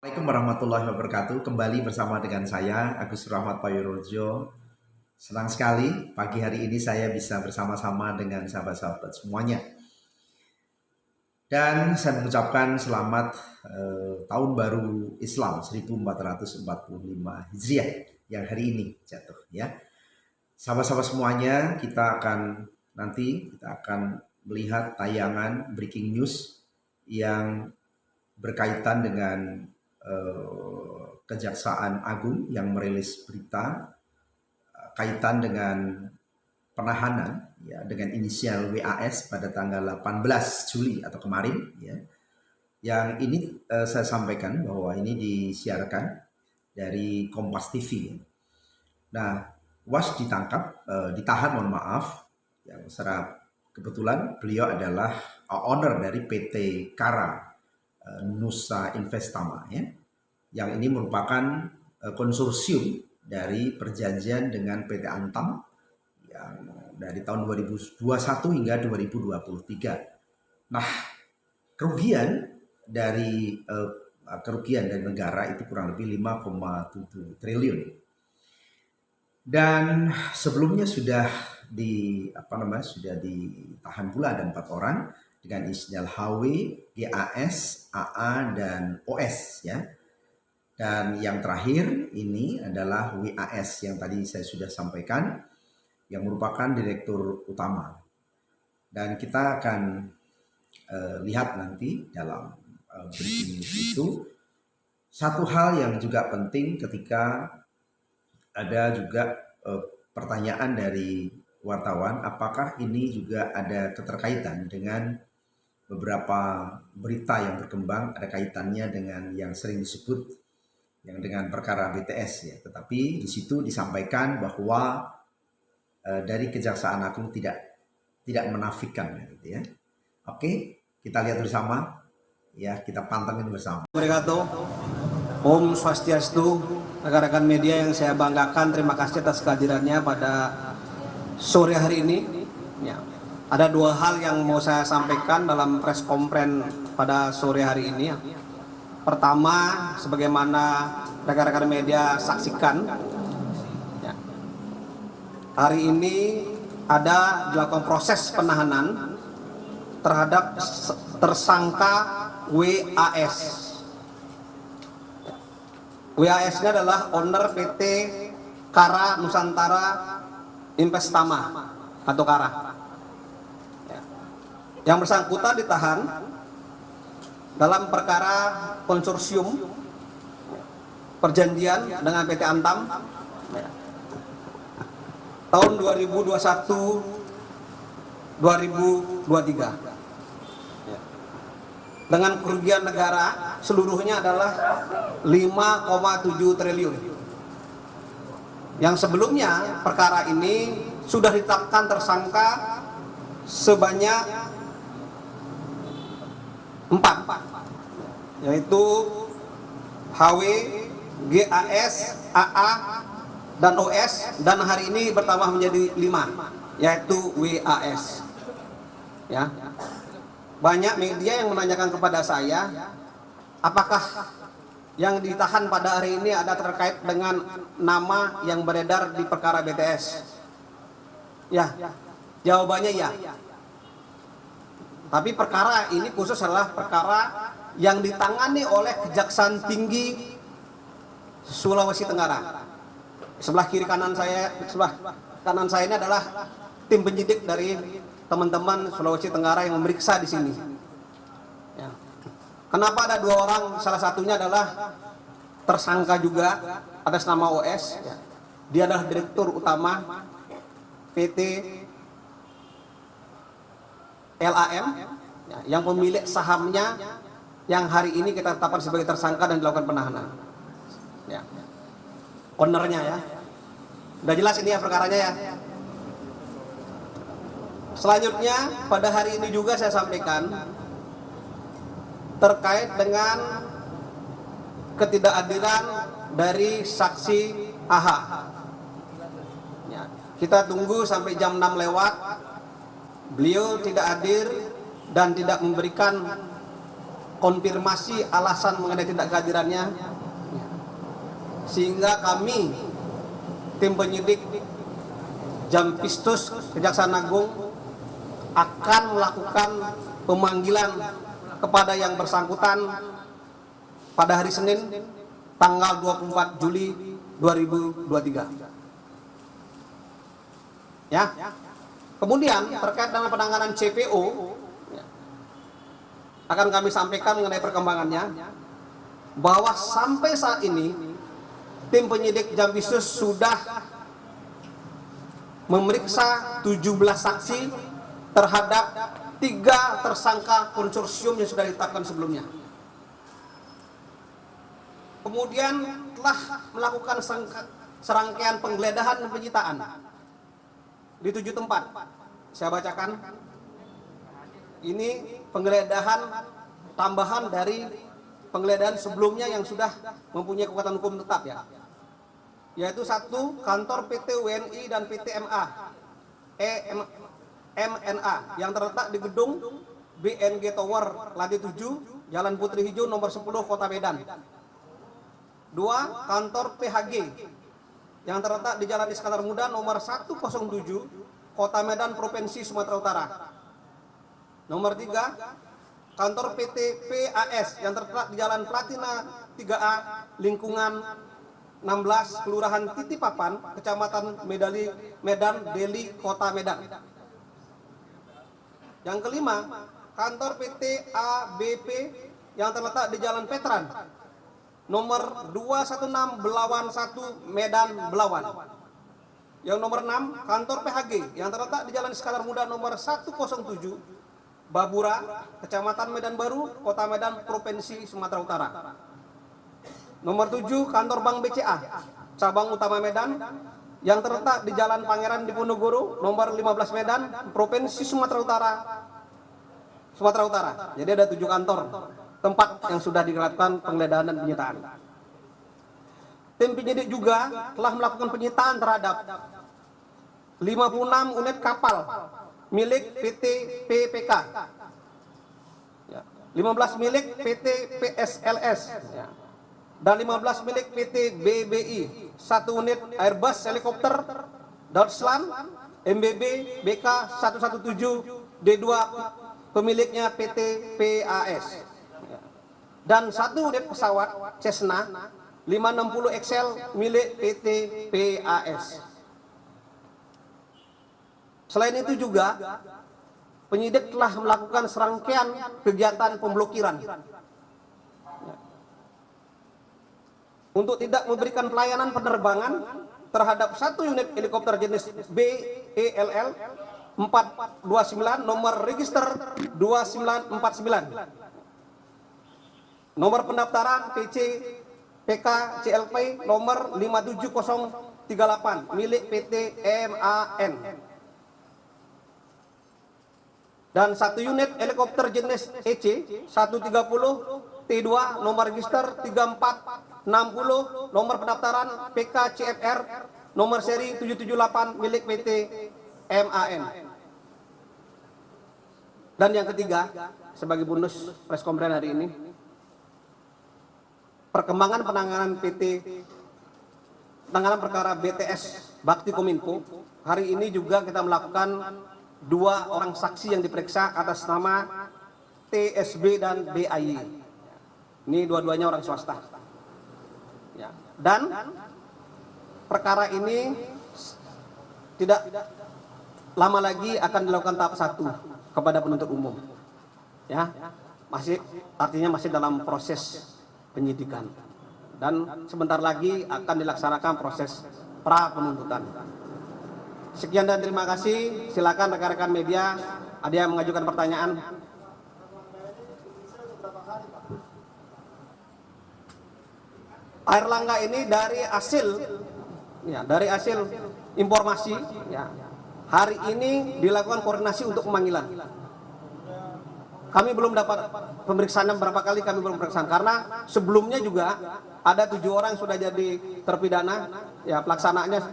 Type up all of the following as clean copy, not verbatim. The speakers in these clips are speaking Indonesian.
Assalamualaikum warahmatullahi wabarakatuh. Kembali bersama dengan saya Agus Rahmat Payorojo. Senang sekali pagi hari ini saya bisa bersama-sama dengan sahabat-sahabat semuanya. Dan saya mengucapkan selamat tahun baru Islam 1445 Hijriah yang hari ini jatuh ya. Sahabat-sahabat semuanya, kita akan melihat tayangan breaking news yang berkaitan dengan Kejaksaan Agung yang merilis berita kaitan dengan penahanan ya dengan inisial WAS pada tanggal 18 Juli atau kemarin ya. Yang ini saya sampaikan bahwa ini disiarkan dari Kompas TV. Nah, WAS ditahan mohon maaf yang secara kebetulan beliau adalah owner dari PT Kara Nusa Investama ya. Yang ini merupakan konsorsium dari perjanjian dengan PT Antam yang dari tahun 2021 hingga 2023. Nah, kerugian dari negara itu kurang lebih 5,7 triliun. Dan sebelumnya sudah ditahan pula ada 4 orang dengan inisial HW, GAS, AA, dan OS ya. Dan yang terakhir ini adalah WAS yang tadi saya sudah sampaikan yang merupakan direktur utama. Dan kita akan lihat nanti dalam breaking news itu satu hal yang juga penting ketika ada juga pertanyaan dari wartawan, apakah ini juga ada keterkaitan dengan beberapa berita yang berkembang, ada kaitannya dengan yang sering disebut yang dengan perkara BTS ya. Tetapi di situ disampaikan bahwa dari Kejaksaan Agung tidak menafikan gitu ya. Oke, kita lihat bersama ya, kita pantengin bersama. Wabarakatuh. Om Swastiastu, rekan-rekan media yang saya banggakan, terima kasih atas kehadirannya pada sore hari ini. Ya. Ada 2 hal yang mau saya sampaikan dalam press conference pada sore hari ini. Pertama, sebagaimana rekan-rekan media saksikan, ya, hari ini dilakukan proses penahanan terhadap tersangka WAS. WAS ini adalah owner PT Kara Nusantara Investama atau Kara. Yang bersangkutan ditahan dalam perkara konsorsium perjanjian dengan PT Antam tahun 2021-2023 dengan kerugian negara seluruhnya adalah 5,7 triliun. Yang sebelumnya perkara ini sudah ditetapkan tersangka sebanyak 4, yaitu HW, GAS, AA, dan OS, dan hari ini bertambah menjadi 5, yaitu WAS. Ya, banyak media yang menanyakan kepada saya, apakah yang ditahan pada hari ini ada terkait dengan nama yang beredar di perkara BTS? Ya, jawabannya ya. Tapi perkara ini khusus adalah perkara yang ditangani oleh Kejaksaan Tinggi Sulawesi Tenggara. Sebelah kanan saya ini adalah tim penyidik dari teman-teman Sulawesi Tenggara yang memeriksa di sini. Ya. Kenapa ada 2 orang? Salah satunya adalah tersangka juga atas nama OS. Ya. Dia adalah direktur utama PT LAM ya, yang pemilik sahamnya yang hari ini kita tetapkan sebagai tersangka dan dilakukan penahanan. Ya. Ownernya ya. Udah jelas ini ya perkaranya ya. Selanjutnya pada hari ini juga saya sampaikan terkait dengan ketidakhadiran dari saksi AH. Ya. Kita tunggu sampai jam 6 lewat. Beliau tidak hadir dan tidak memberikan konfirmasi alasan mengenai tidak kehadirannya, sehingga kami tim penyidik Jampistus Kejaksaan Agung akan melakukan pemanggilan kepada yang bersangkutan pada hari Senin tanggal 24 Juli 2023. Ya. Kemudian terkait dengan penanganan CPO akan kami sampaikan mengenai perkembangannya, bahwa sampai saat ini tim penyidik Jampistus sudah memeriksa 17 saksi terhadap 3 tersangka konsorsium yang sudah ditetapkan sebelumnya. Kemudian telah melakukan serangkaian penggeledahan dan penyitaan di 7 tempat. Saya bacakan. Ini penggeledahan tambahan dari penggeledahan sebelumnya yang sudah mempunyai kekuatan hukum tetap, ya. Yaitu 1, kantor PT WNI dan PT MNA yang terletak di gedung BNG Tower lantai 7, Jalan Putri Hijau nomor 10, Kota Medan. 2, kantor PHG yang terletak di Jalan Iskandar Muda nomor 107, Kota Medan, Provinsi Sumatera Utara. Nomor 3, kantor PT PAS yang terletak di Jalan Platina 3A, lingkungan 16, Kelurahan Titipapan, Kecamatan Medan, Deli, Kota Medan. Yang kelima, kantor PT ABP yang terletak di Jalan Petran, nomor 216, Belawan 1, Medan, Belawan. Yang nomor 6, kantor PHG yang terletak di Jalan Iskandar Muda nomor 107, Babura, Kecamatan Medan Baru, Kota Medan, Provinsi Sumatera Utara. Nomor 7, kantor Bank BCA, cabang utama Medan, yang terletak di Jalan Pangeran Diponegoro, nomor 15 Medan, Provinsi Sumatera Utara. Jadi ada 7 kantor tempat yang sudah dilakukan penggeledahan dan penyitaan. Tim penyidik juga telah melakukan penyitaan terhadap 56 unit kapal milik PT PPK, 15 milik PT PSLS, dan 15 milik PT BBI, 1 unit Airbus helikopter Deutschland MBB BK 117 D2 pemiliknya PT PAS, dan 1 unit pesawat Cessna 560 XL milik PT PAS. Selain itu juga penyidik telah melakukan serangkaian kegiatan pemblokiran untuk tidak memberikan pelayanan penerbangan terhadap 1 unit helikopter jenis BELL 429 nomor register 2949, nomor pendaftaran PC PK CLP nomor 57038 milik PT MAN, dan 1 unit helikopter jenis EC 130 T2 nomor register 3460 nomor pendaftaran PK CFR nomor seri 778 milik PT MAN. Dan yang ketiga, sebagai bonus press conference hari ini, perkembangan penanganan perkara BTS Bakti Kominfo. Hari ini juga kita melakukan 2 orang saksi yang diperiksa atas nama TSB dan BAY. Ini dua-duanya orang swasta. Ya. Dan perkara ini tidak lama lagi akan dilakukan tahap 1 kepada penuntut umum. Ya, artinya masih dalam proses penyidikan. Dan sebentar lagi akan dilaksanakan proses pra penuntutan. Sekian dan terima kasih. Silakan rekan-rekan media, ada yang mengajukan pertanyaan. Pak Erlangga ini dari hasil informasi, ya, hari ini dilakukan koordinasi untuk pemanggilan. Kami belum dapat pemeriksaan, berapa kali kami belum pemeriksaan, karena sebelumnya juga ada 7 orang yang sudah jadi terpidana, ya, pelaksanaannya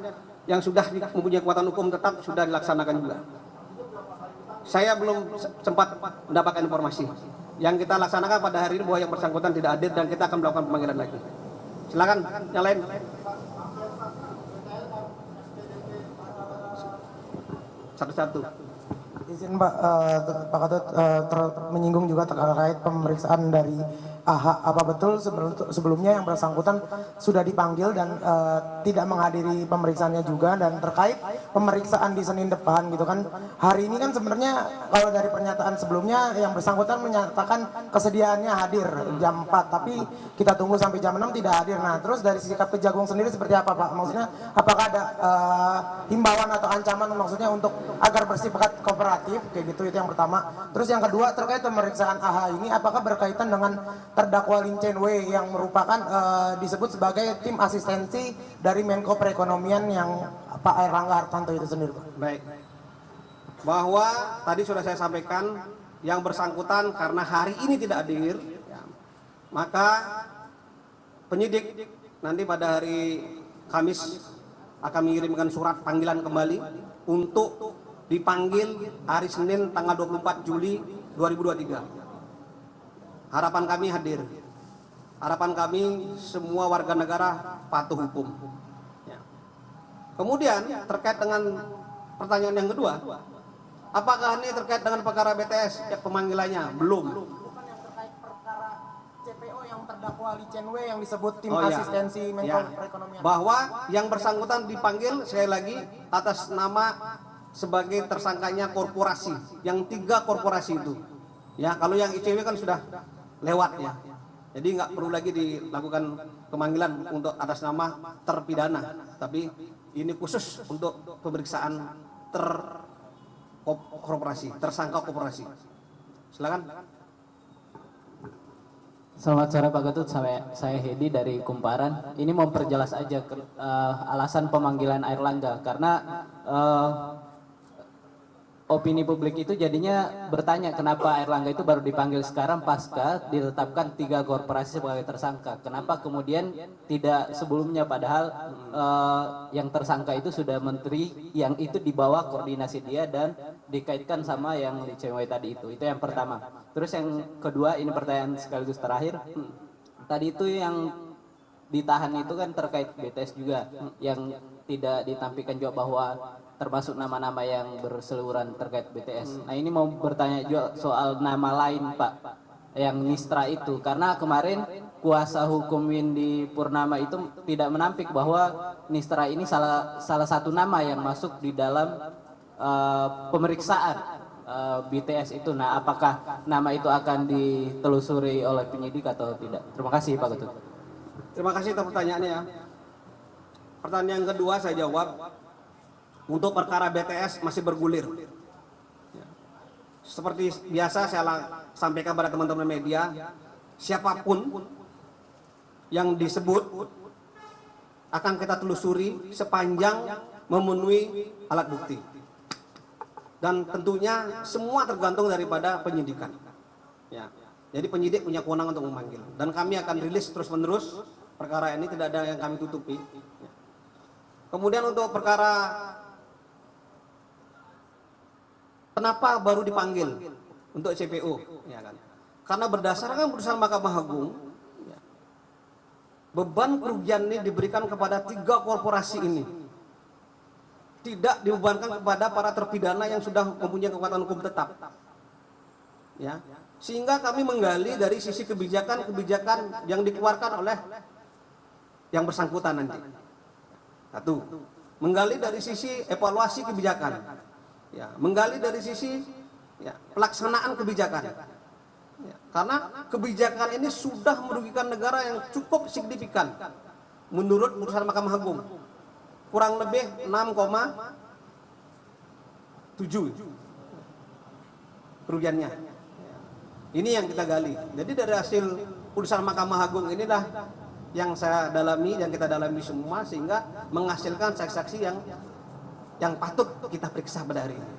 yang sudah mempunyai kekuatan hukum tetap sudah dilaksanakan juga. Saya belum sempat mendapatkan informasi. yang kita laksanakan pada hari ini bahwa yang bersangkutan tidak hadir dan kita akan melakukan pemanggilan lagi. Silakan yang lain. Satu-satu. Izin Pak, Pak Ketut menyinggung juga terkait pemeriksaan dari AH. Apa betul sebelumnya yang bersangkutan sudah dipanggil dan tidak menghadiri pemeriksaannya juga, dan terkait pemeriksaan di Senin depan gitu kan. Hari ini kan sebenarnya kalau dari pernyataan sebelumnya yang bersangkutan menyatakan kesediaannya hadir jam 4, tapi kita tunggu sampai jam 6 tidak hadir. Nah, terus dari sikap Kejagung sendiri seperti apa Pak? Maksudnya apakah ada himbauan atau ancaman maksudnya untuk agar bersifat kooperatif kayak gitu, itu yang pertama. Terus yang kedua terkait pemeriksaan AH ini apakah berkaitan dengan terdakwa Lin Chen Wei yang merupakan disebut sebagai tim asistensi dari Menko Perekonomian yang Pak Airlangga Hartarto itu sendiri Pak? Baik. Bahwa tadi sudah saya sampaikan yang bersangkutan karena hari ini tidak hadir, ya, maka penyidik nanti pada hari Kamis akan mengirimkan surat panggilan kembali untuk dipanggil hari Senin tanggal 24 Juli 2023. Harapan kami hadir. Harapan kami semua warga negara patuh hukum. Ya. Kemudian terkait dengan pertanyaan yang kedua, apakah ini terkait dengan perkara BTS? Ya, pemanggilannya belum. Bukan yang terkait perkara CPO yang terdakwa Lin Chen Wei yang disebut tim Oh, ya. asistensi Menko Ya. Perekonomian. Bahwa yang bersangkutan dipanggil sekali lagi atas nama sebagai tersangkanya korporasi, yang 3 korporasi itu. Ya, kalau yang ICW kan sudah lewat ya. Jadi nggak perlu lagi dilakukan pemanggilan untuk atas nama terpidana, tapi ini khusus untuk pemeriksaan korporasi, tersangka korporasi. Silakan. Selamat sore Pak Ketut, saya Hedi dari Kumparan. Ini mau perjelas aja alasan pemanggilan Airlangga, karena opini publik itu jadinya bertanya kenapa Airlangga itu baru dipanggil sekarang pasca ditetapkan 3 korporasi sebagai tersangka. Kenapa kemudian tidak sebelumnya, padahal yang tersangka itu sudah menteri yang itu di bawah koordinasi dia dan dikaitkan sama yang Lin Chen Wei tadi itu. Itu yang pertama. Terus yang kedua, ini pertanyaan sekaligus terakhir. Tadi itu yang ditahan itu kan terkait BTS juga, yang tidak ditampilkan juga bahwa termasuk nama-nama yang berseliweran terkait BTS. Nah, ini mau bertanya juga soal nama lain Pak, yang Nistra itu, karena kemarin kuasa hukum Windy Purnama itu tidak menampik bahwa Nistra ini salah satu nama yang masuk di dalam pemeriksaan BTS itu. Nah, apakah nama itu akan ditelusuri oleh penyidik atau tidak? Terima kasih Pak Ketut. Terima kasih atas pertanyaannya. Pertanyaan yang kedua saya jawab. Untuk perkara BTS masih bergulir. Seperti biasa saya sampaikan pada teman-teman media, siapapun yang disebut akan kita telusuri sepanjang memenuhi alat bukti. Dan tentunya semua tergantung daripada penyidikan. Ya. Jadi penyidik punya kewenangan untuk memanggil. Dan kami akan rilis terus-menerus perkara ini, tidak ada yang kami tutupi. Kemudian untuk perkara kenapa baru dipanggil untuk CPO, ya kan? Karena berdasarkan putusan Mahkamah Agung, ya, beban kerugian ini diberikan kepada 3 korporasi ini, tidak dibebankan kepada para terpidana yang sudah mempunyai kekuatan hukum tetap. Ya, sehingga kami menggali dari sisi kebijakan yang dikeluarkan oleh yang bersangkutan nanti. Satu, menggali dari sisi evaluasi kebijakan. Ya, menggali dari sisi ya, pelaksanaan kebijakan. Ya, karena kebijakan ini sudah merugikan negara yang cukup signifikan menurut putusan Mahkamah Agung. Kurang lebih 6,7 kerugiannya. Ya. Ini yang kita gali. Jadi dari hasil putusan Mahkamah Agung inilah yang saya dalami dan kita dalami semua, sehingga menghasilkan saksi-saksi yang patut kita periksa pada hari ini.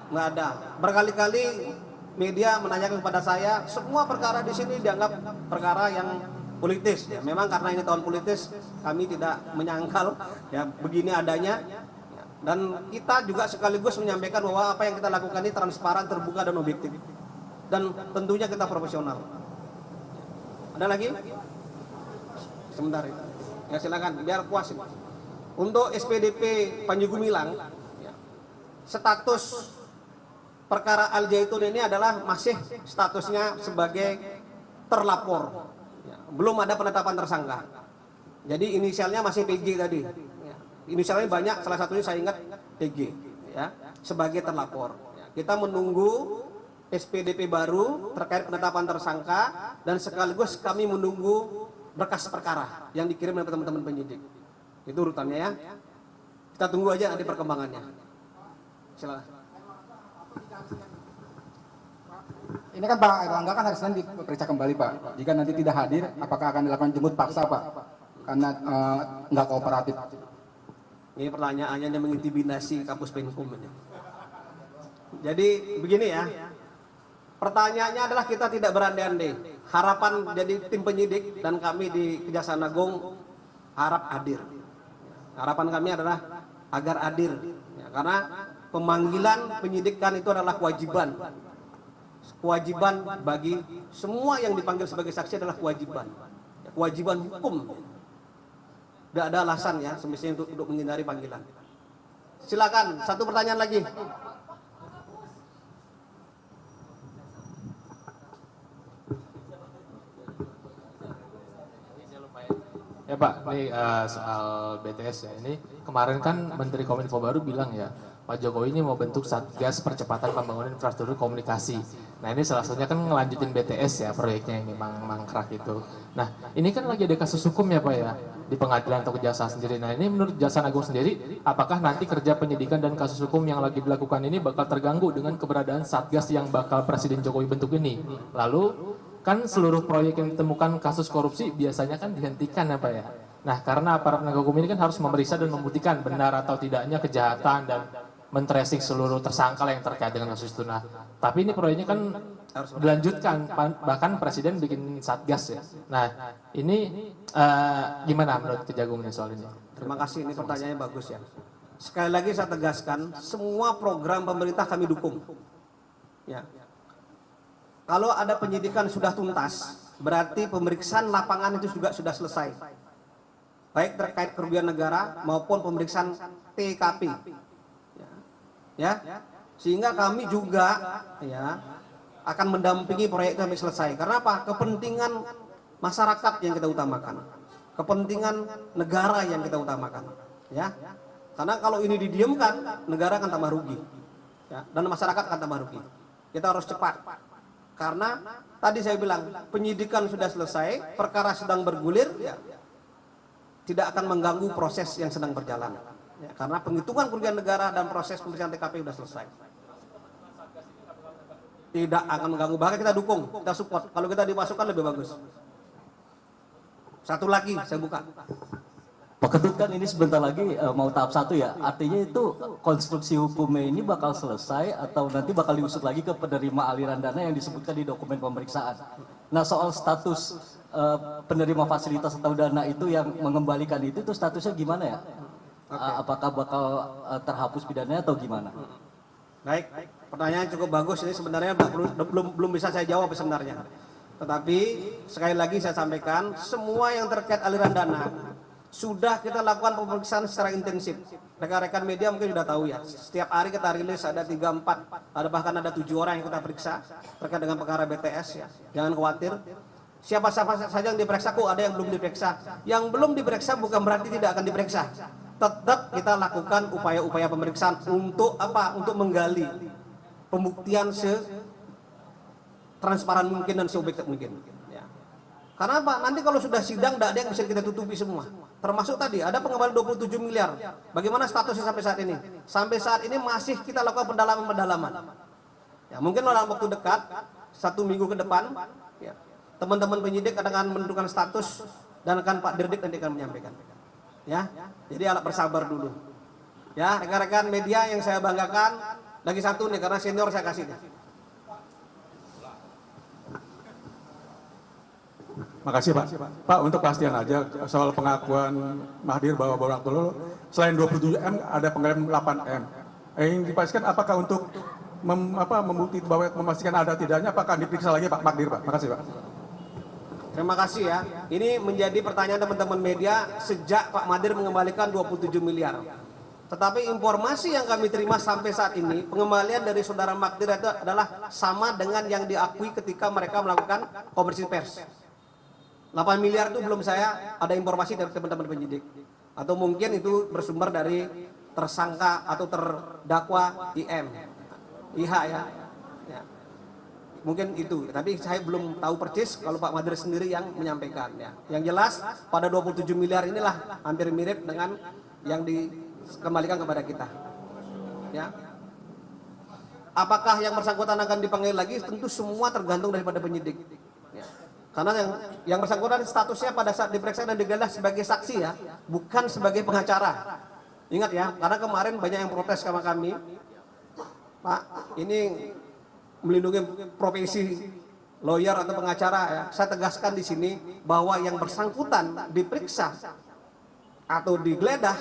Nggak ada. Berkali-kali media menanyakan kepada saya, semua perkara di sini dianggap perkara yang politis. Ya, memang karena ini tahun politis, kami tidak menyangkal ya begini adanya. Ya, Dan kita juga sekaligus menyampaikan bahwa apa yang kita lakukan ini transparan, terbuka, dan objektif. Dan tentunya kita profesional. Ada lagi? Sebentar. Ya silakan, biar puas. Untuk SPDP Panji Gumilang, ya, status perkara Al Zaitun ini adalah masih statusnya sebagai terlapor. Ya, belum ada penetapan tersangka. Jadi inisialnya masih PG tadi. Ya, inisialnya banyak, salah satunya saya ingat PG. Ya, sebagai terlapor. Ya, kita menunggu SPDP baru terkait penetapan tersangka dan sekaligus kami menunggu berkas perkara yang dikirim oleh teman-teman penyidik. Itu urutannya ya. Kita tunggu aja nanti perkembangannya. Silakan. Ini kan Pak Erlangga kan hari Senin diperiksa kembali Pak. Jika nanti tidak hadir, apakah akan dilakukan jemput paksa Pak? Karena nggak kooperatif. Ini pertanyaannya yang mengintimidasi Kapus Penkum ini. Jadi begini ya. Pertanyaannya adalah kita tidak berandai-andai. Harapan jadi tim penyidik dan kami di Kejaksaan Agung harap hadir. Harapan kami adalah agar hadir. Ya, karena pemanggilan penyidikan itu adalah kewajiban. Kewajiban bagi semua yang dipanggil sebagai saksi adalah kewajiban. Ya, kewajiban hukum. Tidak ada alasan ya semestinya untuk menghindari panggilan. Silakan, satu pertanyaan lagi. Ya Pak, ini soal BTS ya. Ini kemarin kan Menteri Kominfo baru bilang ya, Pak Jokowi ini mau bentuk Satgas Percepatan Pembangunan Infrastruktur Komunikasi. Nah ini salah satunya kan ngelanjutin BTS ya proyeknya yang memang mangkrak itu. Nah ini kan lagi ada kasus hukum ya Pak ya, di pengadilan atau kejaksaan sendiri. Nah ini menurut Kejaksaan Agung sendiri, apakah nanti kerja penyidikan dan kasus hukum yang lagi dilakukan ini bakal terganggu dengan keberadaan Satgas yang bakal Presiden Jokowi bentuk ini? Lalu kan seluruh proyek yang ditemukan kasus korupsi biasanya kan dihentikan ya Pak ya. Nah karena aparat penegak hukum ini kan harus memeriksa dan membuktikan benar atau tidaknya kejahatan dan men-tracing seluruh tersangka yang terkait dengan kasus itu. Nah tapi ini proyeknya kan harus dilanjutkan, bahkan Presiden bikin Satgas ya. Nah ini gimana menurut Kejagung ini soal ini? Terima kasih, ini pertanyaannya bagus ya. Sekali lagi saya tegaskan, semua program pemerintah kami dukung. Ya. Kalau ada penyidikan sudah tuntas, berarti pemeriksaan lapangan itu juga sudah selesai. Baik terkait kerugian negara maupun pemeriksaan TKP. Ya. Sehingga kami juga ya akan mendampingi proyek itu sampai selesai. Karena apa? Kepentingan masyarakat yang kita utamakan. Kepentingan negara yang kita utamakan. Ya. Karena kalau ini didiamkan, negara akan tambah rugi. Ya, dan masyarakat akan tambah rugi. Kita harus cepat. Karena tadi saya bilang penyidikan sudah selesai, perkara sedang bergulir, ya, tidak akan mengganggu proses yang sedang berjalan. Ya, karena penghitungan kerugian negara dan proses pemeriksaan TKP sudah selesai. Tidak akan mengganggu, bahkan kita dukung, kita support. Kalau kita dimasukkan lebih bagus. Satu lagi saya buka. Pak Ketut, kan ini sebentar lagi mau tahap 1 ya, artinya itu konstruksi hukumnya ini bakal selesai atau nanti bakal diusut lagi ke penerima aliran dana yang disebutkan di dokumen pemeriksaan. Nah soal status penerima fasilitas atau dana itu yang mengembalikan itu statusnya gimana ya? Apakah bakal terhapus pidananya atau gimana? Baik, pertanyaan cukup bagus, ini sebenarnya belum bisa saya jawab sebenarnya. Tetapi sekali lagi saya sampaikan, semua yang terkait aliran dana sudah kita lakukan pemeriksaan secara intensif. Rekan-rekan media mungkin sudah tahu ya. Setiap hari kita rilis ada 3-4, ada bahkan ada 7 orang yang kita periksa terkait dengan perkara BTS ya. Jangan khawatir. Siapa saja yang diperiksa, kok ada yang belum diperiksa. Yang belum diperiksa bukan berarti tidak akan diperiksa. Tetap kita lakukan upaya-upaya pemeriksaan untuk apa? Untuk menggali pembuktian transparan mungkin dan seobjektif mungkin. Ya. Karena apa? Nanti kalau sudah sidang, tidak ada yang bisa kita tutupi semua. Termasuk tadi ada pengembalian 27 miliar. Bagaimana statusnya sampai saat ini? Sampai saat ini masih kita lakukan pendalaman-pendalaman. Ya, mungkin dalam waktu dekat, 1 minggu ke depan, ya, teman-teman penyidik akan menentukan status dan akan Pak Dirdik nanti akan menyampaikan. Ya, jadi alat bersabar dulu. Ya, rekan-rekan media yang saya banggakan, lagi satu nih karena senior saya kasih nih. Makasih Pak. Pak, untuk pastian aja soal pengakuan Mahathir bahwa Barakallah selain 27M ada penggalian 8M. Yang dipastikan apakah untuk membukti bahwa memastikan ada tidaknya, apakah diperiksa lagi Pak Mahathir Pak? Makasih Pak. Terima kasih ya. Ini menjadi pertanyaan teman-teman media sejak Pak Mahathir mengembalikan 27 miliar. Tetapi informasi yang kami terima sampai saat ini, pengembalian dari saudara Mahathir itu adalah sama dengan yang diakui ketika mereka melakukan konferensi pers. 8 miliar itu belum saya ada informasi dari teman-teman penyidik. Atau mungkin itu bersumber dari tersangka atau terdakwa IH ya. Mungkin itu, tapi saya belum tahu persis kalau Pak Mahathir sendiri yang menyampaikan ya. Yang jelas pada 27 miliar inilah hampir mirip dengan yang dikembalikan kepada kita. Ya. Apakah yang bersangkutan akan dipanggil lagi? Tentu semua tergantung daripada penyidik. Ya. Karena yang bersangkutan statusnya pada saat diperiksa dan digeledah sebagai saksi ya, bukan sebagai pengacara. Ingat ya, karena kemarin banyak yang protes sama kami, Pak, ini melindungi profesi lawyer atau pengacara ya. Saya tegaskan di sini bahwa yang bersangkutan diperiksa atau digeledah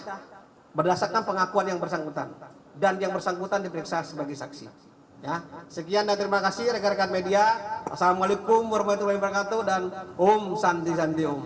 berdasarkan pengakuan yang bersangkutan dan yang bersangkutan diperiksa sebagai saksi. Ya, sekian dan terima kasih rekan-rekan media. Assalamualaikum warahmatullahi wabarakatuh dan Om Santi Santi Om.